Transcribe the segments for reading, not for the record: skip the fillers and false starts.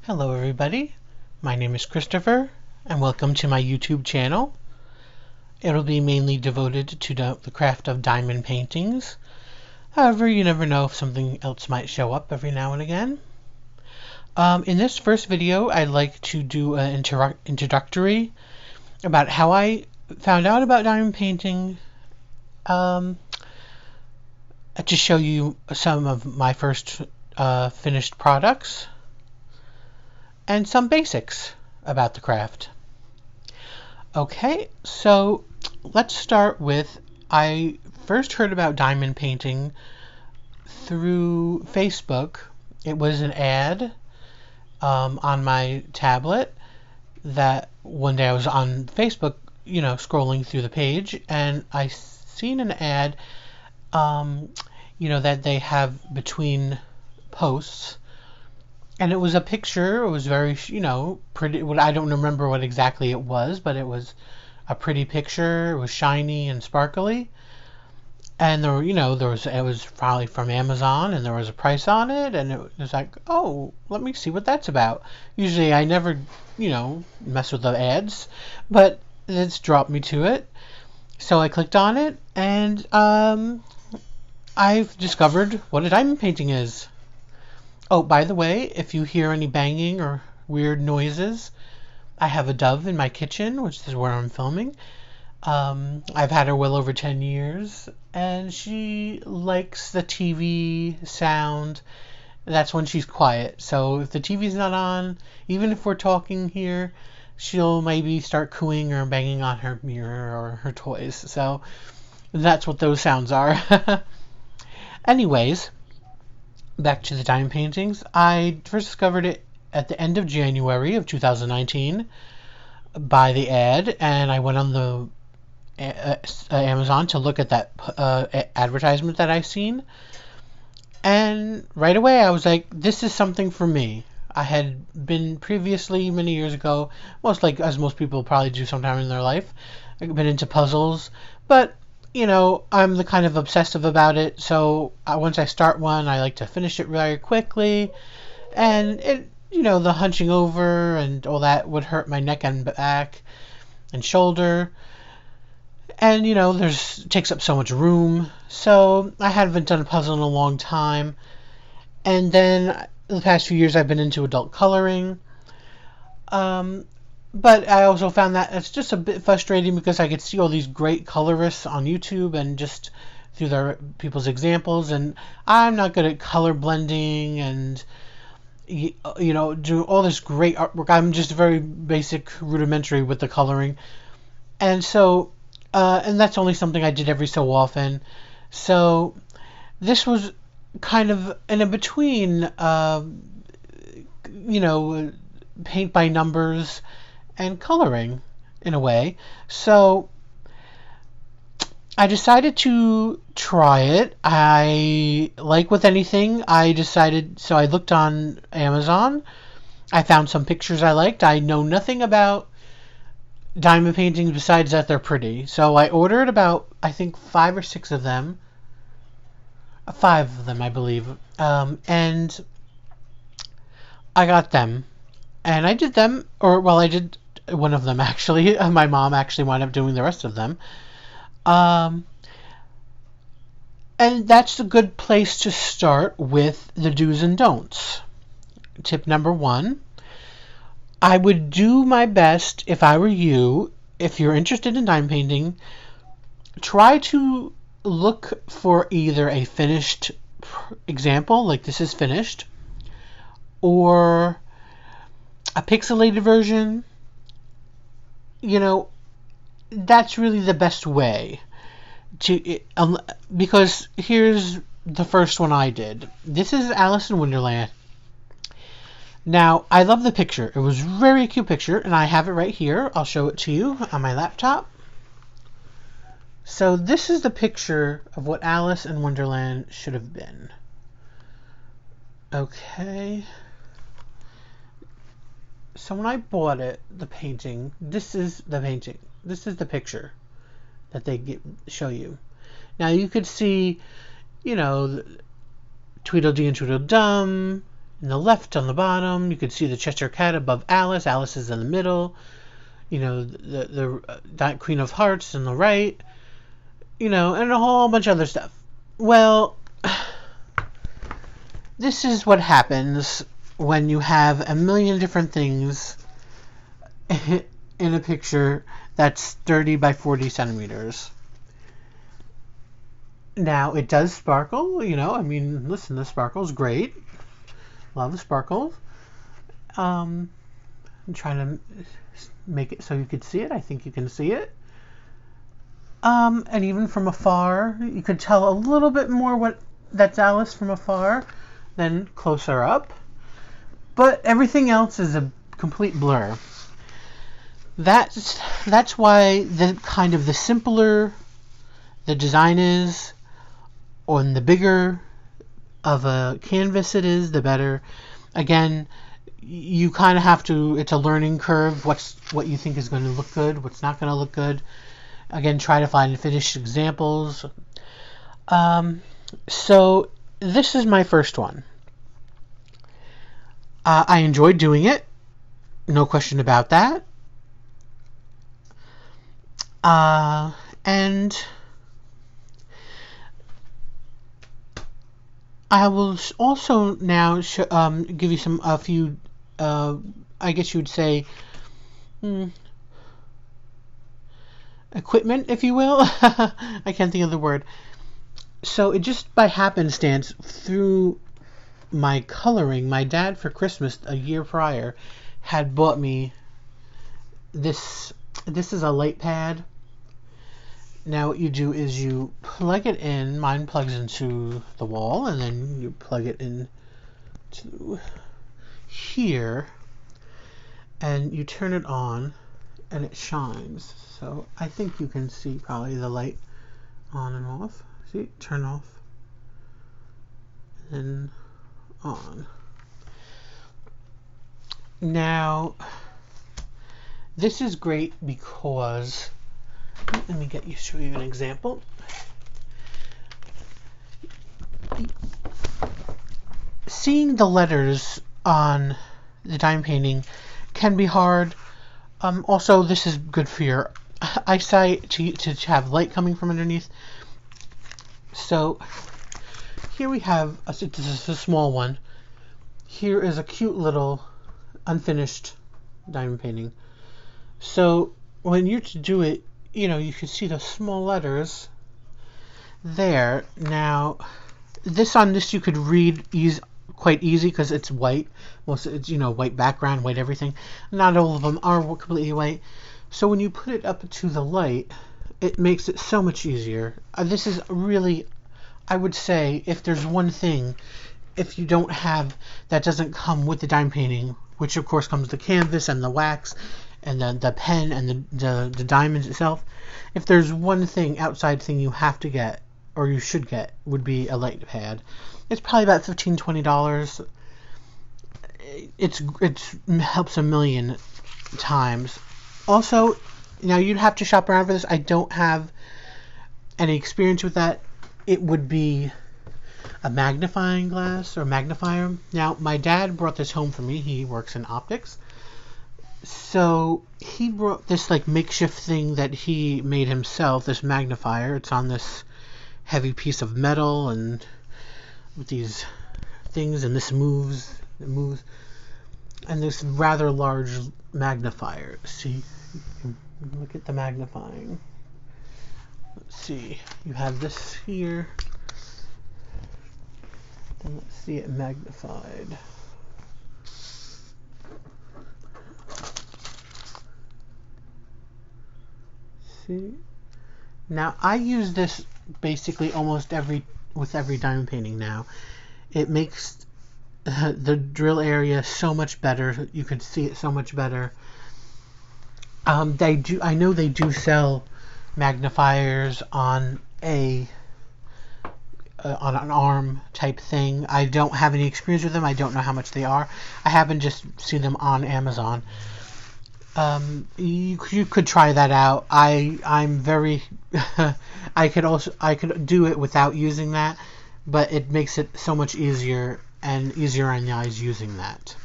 Hello everybody, my name is Christopher and welcome to my YouTube channel. It'll be mainly devoted to the craft of diamond paintings. However, you never know if something else might show up every now and again. In this first video, I'd like to do an introductory about how I found out about diamond painting, to show you some of my first finished products, and some basics about the craft. Okay, so let's start with, I first heard about diamond painting through Facebook. It was an ad on my tablet that one day I was on Facebook, scrolling through the page, and I seen an ad, that they have between posts. And it was a picture. It was very, pretty. I don't remember what exactly it was, but it was a pretty picture. It was shiny and sparkly. And it was probably from Amazon, and there was a price on it, and it was like, oh, let me see what that's about. Usually I never, mess with the ads, but it's dropped me to it. So I clicked on it, and I've discovered what a diamond painting is. Oh, by the way, if you hear any banging or weird noises, I have a dove in my kitchen, which is where I'm filming. I've had her well over 10 years, and she likes the TV sound. That's when she's quiet. So if the TV's not on, even if we're talking here, she'll maybe start cooing or banging on her mirror or her toys. So that's what those sounds are. Anyways, back to the diamond paintings. I first discovered it at the end of January of 2019 by the ad, and I went on the Amazon to look at that advertisement that I seen, and right away I was like, this is something for me. I had been previously, many years ago, as most people probably do sometime in their life, I've been into puzzles, but I'm the kind of obsessive about it, so once I start one, I like to finish it very quickly, and it, the hunching over and all that would hurt my neck and back and shoulder, and, takes up so much room, so I haven't done a puzzle in a long time, and then the past few years I've been into adult coloring, but I also found that it's just a bit frustrating because I could see all these great colorists on YouTube and just through their people's examples, and I'm not good at color blending and do all this great artwork. I'm just very basic, rudimentary with the coloring, and so and that's only something I did every so often. So this was kind of in a between, paint by numbers and coloring in a way. So I decided to try it. I, like with anything, so I looked on Amazon. I found some pictures I liked. I know nothing about diamond paintings besides that they're pretty. So I ordered about, I think, 5 or 6 of them. 5 of them, I believe. And I got them. And I did them, I did one of them actually. My mom actually wound up doing the rest of them. And that's a good place to start with the do's and don'ts. Tip number 1. I would do my best, if I were you, if you're interested in diamond painting, try to look for either a finished example, like this is finished, or a pixelated version. That's really the best way to, because here's the first one I did. This is Alice in Wonderland. Now, I love the picture. It was a very cute picture, and I have it right here. I'll show it to you on my laptop. So this is the picture of what Alice in Wonderland should have been. Okay. So when I bought it, the painting, this is the painting. This is the picture that they show you. Now you could see, Tweedledee and Tweedledum, in the left on the bottom. You could see the Cheshire Cat above Alice. Alice is in the middle. You know, that Queen of Hearts in the right. You know, and a whole bunch of other stuff. Well, this is what happens when you have a million different things in a picture that's 30 by 40 centimeters. Now, it does sparkle, you know. I mean, listen, the sparkle's great. Love the sparkles. I'm trying to make it so you could see it. I think you can see it. And even from afar, you could tell a little bit more that's Alice from afar than closer up. But everything else is a complete blur. That's why the simpler the design is, or the bigger of a canvas it is, the better. Again, you kind of have to, it's a learning curve, what you think is going to look good, what's not going to look good. Again, try to find finished examples. So this is my first one. I enjoyed doing it, no question about that. And I will also now give you a few, I guess you would say, equipment, if you will. I can't think of the word. So it just by happenstance, through my coloring, my dad for Christmas a year prior had bought me this. This is a light pad. Now what you do is you plug it in. Mine plugs into the wall, and then you plug it in to here, and you turn it on, and it shines. So I think you can see probably the light on and off. See, turn off, and on. Now, this is great because, let me show you an example. Seeing the letters on the dime painting can be hard. Also, this is good for your eyesight to have light coming from underneath. So here we have, this is a small one. Here is a cute little unfinished diamond painting. So when you do it, you know, you can see the small letters there. Now, on this you could read quite easy because it's white. Most it's, you know, white background, white everything. Not all of them are completely white. So when you put it up to the light, it makes it so much easier. This is really, I would say, if there's one thing, if you don't have, that doesn't come with the dime painting, which of course comes the canvas and the wax and the pen and the diamonds itself. If there's one outside thing you have to get, or you should get, would be a light pad. It's probably about $15-20. It helps a million times. Also, now you'd have to shop around for this. I don't have any experience with that. It would be a magnifying glass or magnifier. Now, my dad brought this home for me. He works in optics. So he brought this like makeshift thing that he made himself, this magnifier. It's on this heavy piece of metal and with these things, and it moves. And this rather large magnifier. See, you can look at the magnifying. Let's see, you have this here. Then let's see it magnified. See? Now, I use this basically almost with every diamond painting now. It makes the drill area so much better. You can see it so much better. I know they do sell magnifiers on an arm type thing. I don't have any experience with them. I don't know how much they are. I haven't just seen them on Amazon. You could try that out. I'm very I could do it without using that, but it makes it so much easier, and easier on the eyes using that.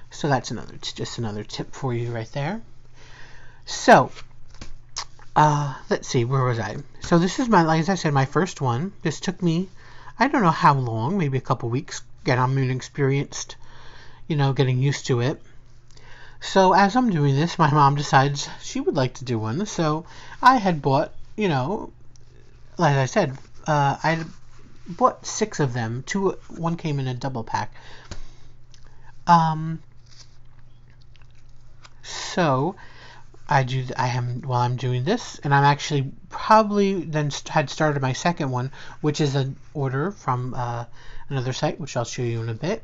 So that's just another tip for you right there. So, let's see, where was I? So this is like as I said, my first one. This took me, I don't know how long, maybe a couple weeks. Again, I'm inexperienced, getting used to it. So as I'm doing this, my mom decides she would like to do one. So I had bought, like I said, I bought 6 of them. One came in a double pack. So while I'm doing this, and I'm actually probably then had started my second one, which is an order from another site, which I'll show you in a bit.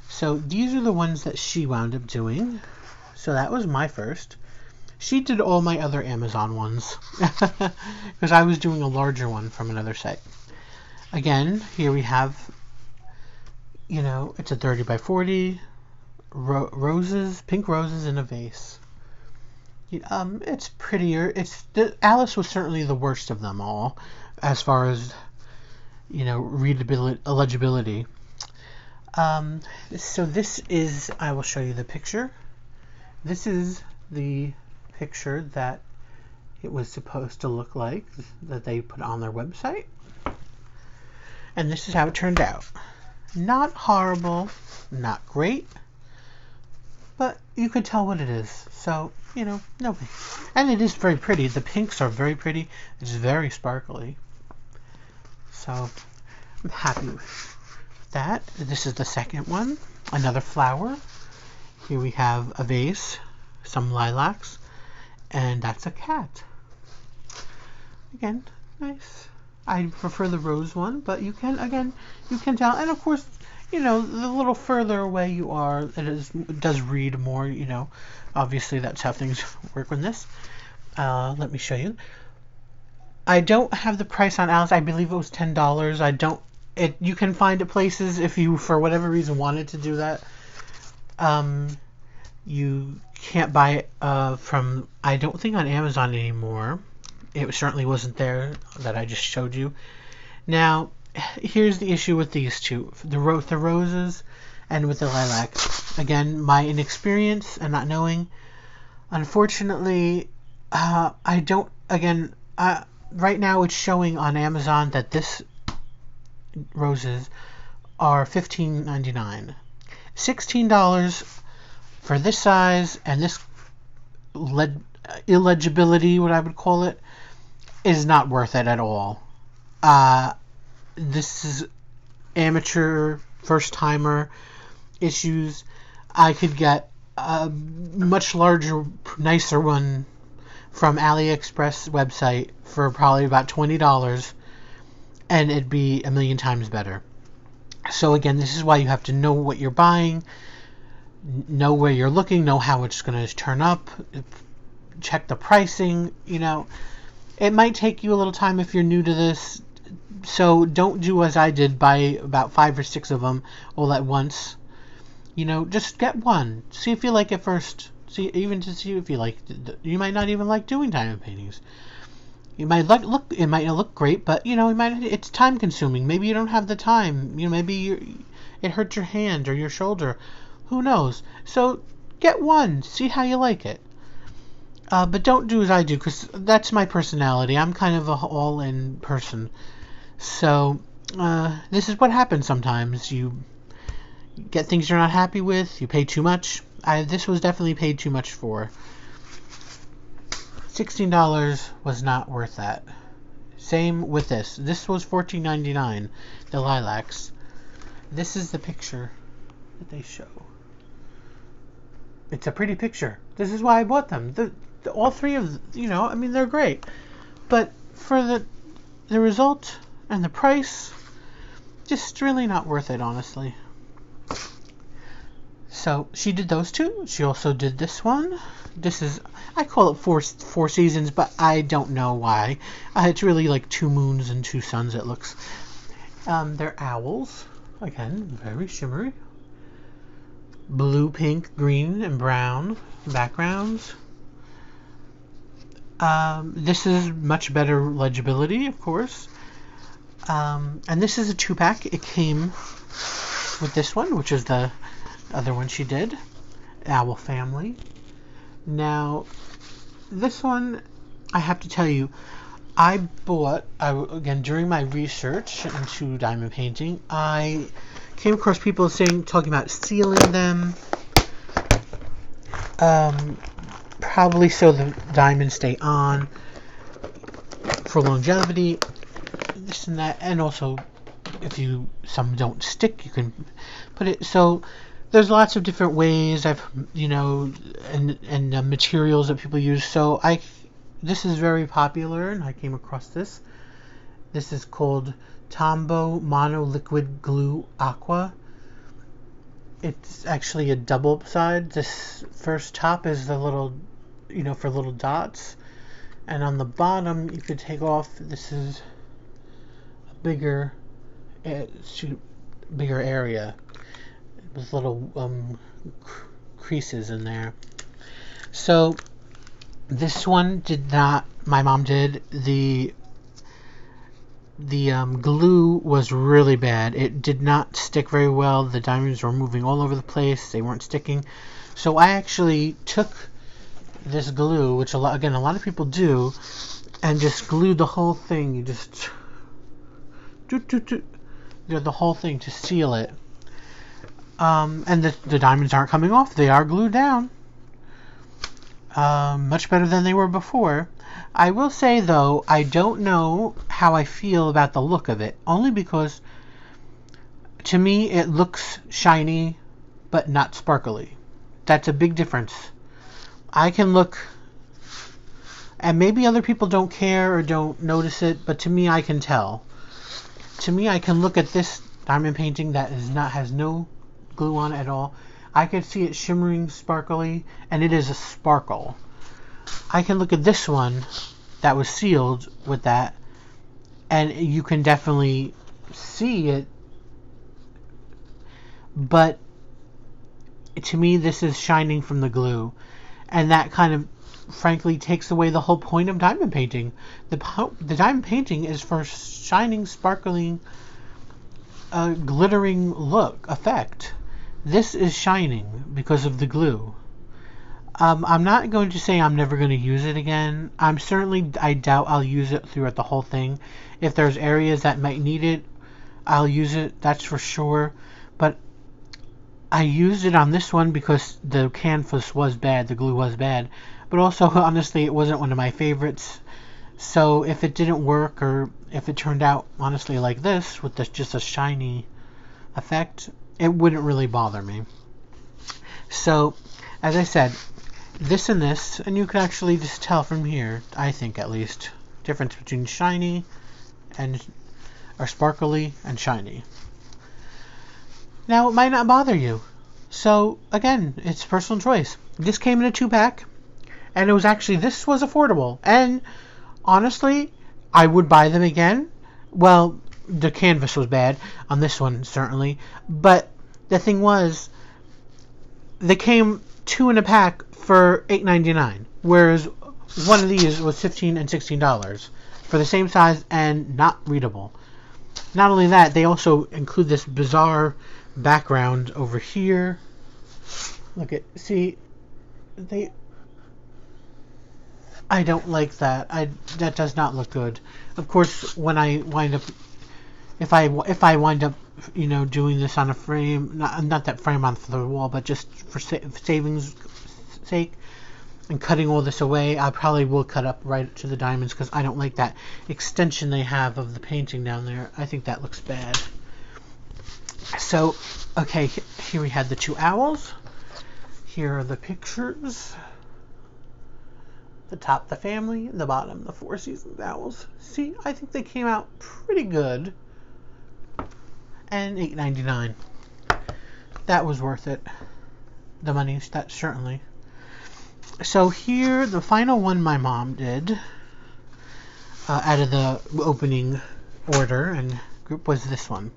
So these are the ones that she wound up doing. So that was my first. She did all my other Amazon ones because I was doing a larger one from another site. Again, here we have, it's a 30 by 40 roses, pink roses in a vase. It's prettier. Alice was certainly the worst of them all as far as, readability, legibility. So this is, I will show you the picture. This is the picture that it was supposed to look like that they put on their website. And this is how it turned out. Not horrible, not great, but you could tell what it is. So, no big. And it is very pretty. The pinks are very pretty. It's very sparkly. So, I'm happy with that. This is the second one. Another flower. Here we have a vase, some lilacs, and that's a cat. Again, nice. I prefer the rose one, but you can tell. And of course, the little further away you are, it does read more, Obviously, that's how things work with this. Let me show you. I don't have the price on Alice. I believe it was $10. You can find it places if you, for whatever reason, wanted to do that. You can't buy it from, I don't think, on Amazon anymore. It certainly wasn't there that I just showed you. Now, here's the issue with these two. The roses and with the lilac. Again, my inexperience and not knowing. Unfortunately, I don't, again, right now it's showing on Amazon that this roses are $15.99. $16 for this size and this illegibility, what I would call it, is not worth it at all. This is amateur, first-timer issues. I could get a much larger, nicer one from AliExpress website for probably about $20, and it'd be a million times better. So again, this is why you have to know what you're buying, know where you're looking, know how it's going to turn up, check the pricing. It might take you a little time if you're new to this, so don't do as I did, buy about 5 or 6 of them all at once. Just get one, see if you like it first, see if you like. You might not even like doing diamond paintings. It might look great, but it's time consuming. Maybe you don't have the time. Maybe it hurts your hand or your shoulder. Who knows? So get one, see how you like it. But don't do as I do, because that's my personality. I'm kind of a all-in person. So this is what happens sometimes. You get things you're not happy with. You pay too much. This was definitely paid too much for. $16 was not worth that. Same with this. This was $14.99. The lilacs. This is the picture that they show. It's a pretty picture. This is why I bought them. All 3 of, they're great. But for the result and the price, just really not worth it, honestly. So she did those 2. She also did this one. This is, I call it four seasons, but I don't know why. It's really like 2 moons and 2 suns, it looks. They're owls. Again, very shimmery. Blue, pink, green, and brown backgrounds. This is much better legibility, of course. And this is a 2-pack. It came with this one, which is the other one she did, Owl Family. Now, this one, I have to tell you, again, during my research into diamond painting, I came across people talking about sealing them, probably so the diamonds stay on for longevity, this and that, and also if some don't stick, you can put it. So there's lots of different ways and materials that people use. So this is very popular, and I came across this. This is called Tombow Mono Liquid Glue Aqua. It's actually a double side. This first top is the little, for little dots. And on the bottom, you could take off, this is a bigger area with little creases in there. So this one my mom did, the glue was really bad. It did not stick very well. The diamonds were moving all over the place. They weren't sticking. So I actually took this glue, which a lot of people do, and just glued the whole thing. You just the whole thing to seal it. And the diamonds aren't coming off. They are glued down. Much better than they were before. I will say, though, I don't know how I feel about the look of it, only because to me it looks shiny but not sparkly. That's a big difference. I can look, and maybe other people don't care or don't notice it, but to me I can tell. To me, I can look at this diamond painting that has no glue on it at all. I can see it shimmering sparkly, and it is a sparkle. I can look at this one that was sealed with that, and you can definitely see it, but to me this is shining from the glue, and that kind of frankly takes away the whole point of diamond painting. The diamond painting is for shining, sparkling, glittering effect. This is shining because of the glue. I'm not going to say I'm never going to use it again. I doubt I'll use it throughout the whole thing. If there's areas that might need it, I'll use it, that's for sure. But I used it on this one because the canvas was bad, the glue was bad. But also, honestly, it wasn't one of my favorites. So if it didn't work, or if it turned out, honestly, like this, with just a shiny effect, it wouldn't really bother me. So, as I said, this and this, and you can actually just tell from here, I think at least, difference between shiny or sparkly and shiny. Now, it might not bother you. So, again, it's personal choice. This came in a 2-pack, and this was affordable. And, honestly, I would buy them again. Well, the canvas was bad on this one, certainly. But the thing was, they came 2 in a pack for $8.99, whereas one of these was $15 and $16 for the same size and not readable. Not only that, they also include this bizarre background over here. I don't like that. That does not look good. Of course, when I wind up, if I wind up, doing this on a frame, not that frame on the wall, but just for savings sake, and cutting all this away, I probably will cut up right to the diamonds, because I don't like that extension they have of the painting down there. I think that looks bad. So, okay, here we had the 2 owls. Here are the pictures. The top, the family, and the bottom, the 4 Seasons owls. See, I think they came out pretty good. And $8.99. That was worth it. The money, that certainly. So here, the final one my mom did, out of the opening order and group, was this one.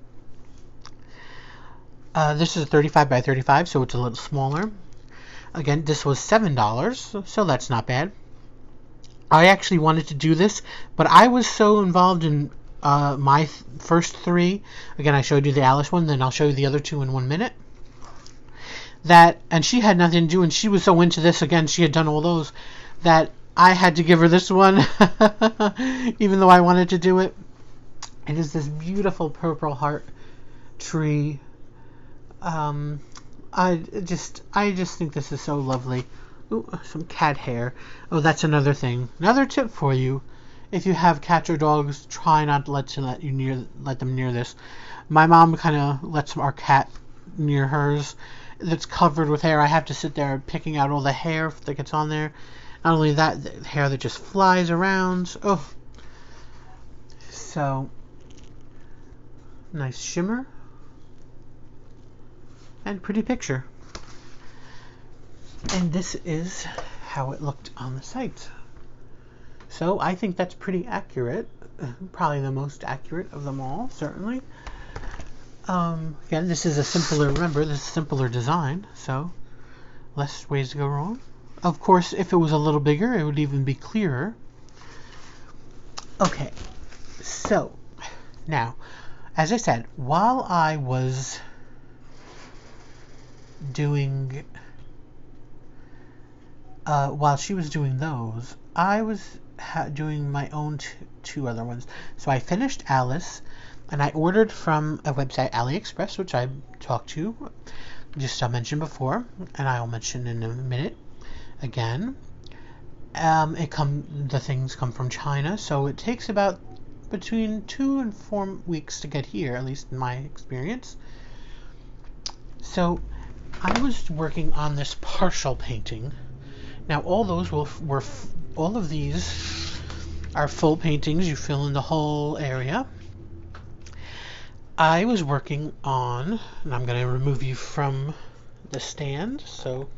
This is 35 by 35, so it's a little smaller. Again, this was $7, so that's not bad. I actually wanted to do this, but I was so involved in my first three. Again, I showed you the Alice one, then I'll show you the other two in 1 minute. And she had nothing to do, and she was so into this. Again, she had done all those that I had to give her this one, even though I wanted to do it. It is this beautiful purple heart tree. I just think this is so lovely. Ooh, some cat hair. Oh, that's another thing. Another tip for you: if you have cats or dogs, try not to let them near this. My mom kind of lets our cat near hers. That's covered with hair. I have to sit there picking out all the hair that gets on there. Not only that, the hair that just flies around. Oh, so nice shimmer and pretty picture. And this is how it looked on the site. So I think that's pretty accurate. Probably the most accurate of them all, certainly. Again, this is a simpler design, so less ways to go wrong. Of course, if it was a little bigger, it would even be clearer. Okay, so now, as I said, while I was doing, while she was doing those, I was doing my own two other ones. So I finished Alice, and I ordered from a website, AliExpress, which I talked to, just I mentioned before, and I'll mention in a minute again. The things come from China, so it takes about between 2 and 4 weeks to get here, at least in my experience. So I was working on this partial painting. Now all those all of these are full paintings. You fill in the whole area. I was working on, and I'm going to remove you from the stand, so